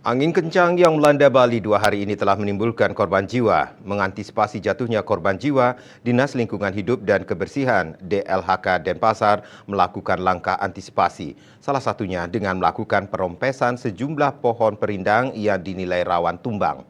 Angin kencang yang melanda Bali 2 hari ini telah menimbulkan korban jiwa. Mengantisipasi jatuhnya korban jiwa, Dinas Lingkungan Hidup dan Kebersihan DLHK Denpasar melakukan langkah antisipasi. Salah satunya dengan melakukan perompesan sejumlah pohon perindang yang dinilai rawan tumbang.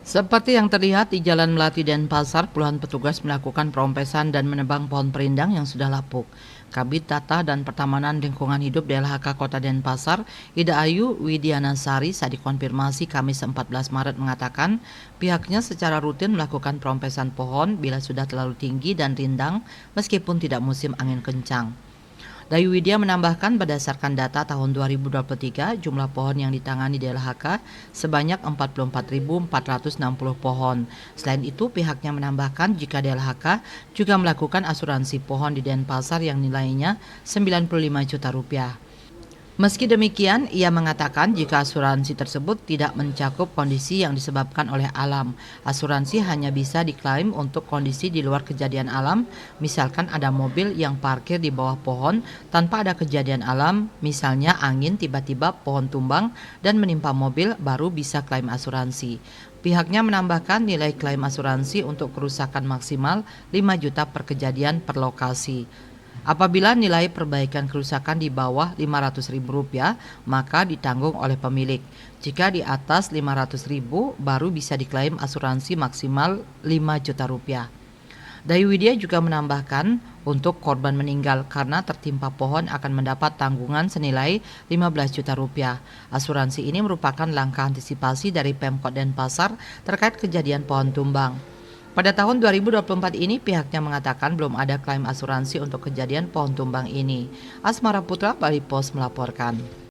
Seperti yang terlihat di Jalan Melati Denpasar, puluhan petugas melakukan perompesan dan menebang pohon perindang yang sudah lapuk. Kabid Tata dan Pertamanan Lingkungan Hidup DLHK Kota Denpasar, Ida Ayu Widianasari saat dikonfirmasi Kamis 14 Maret mengatakan pihaknya secara rutin melakukan perompesan pohon bila sudah terlalu tinggi dan rindang meskipun tidak musim angin kencang. Dayu Widya menambahkan berdasarkan data tahun 2023, jumlah pohon yang ditangani DLHK sebanyak 44.460 pohon. Selain itu, pihaknya menambahkan jika DLHK juga melakukan asuransi pohon di Denpasar yang nilainya 95 juta rupiah. Meski demikian, ia mengatakan jika asuransi tersebut tidak mencakup kondisi yang disebabkan oleh alam, asuransi hanya bisa diklaim untuk kondisi di luar kejadian alam, misalkan ada mobil yang parkir di bawah pohon tanpa ada kejadian alam, misalnya angin tiba-tiba pohon tumbang dan menimpa mobil, baru bisa klaim asuransi. Pihaknya menambahkan nilai klaim asuransi untuk kerusakan maksimal 5 juta per kejadian per lokasi. Apabila nilai perbaikan kerusakan di bawah Rp500.000, maka ditanggung oleh pemilik. Jika di atas Rp500.000, baru bisa diklaim asuransi maksimal Rp5 juta. Dayu Widya juga menambahkan untuk korban meninggal karena tertimpa pohon akan mendapat tanggungan senilai Rp15 juta. Asuransi ini merupakan langkah antisipasi dari Pemkot Denpasar terkait kejadian pohon tumbang. Pada tahun 2024 ini pihaknya mengatakan belum ada klaim asuransi untuk kejadian pohon tumbang ini. Asmara Putra, Bali Post melaporkan.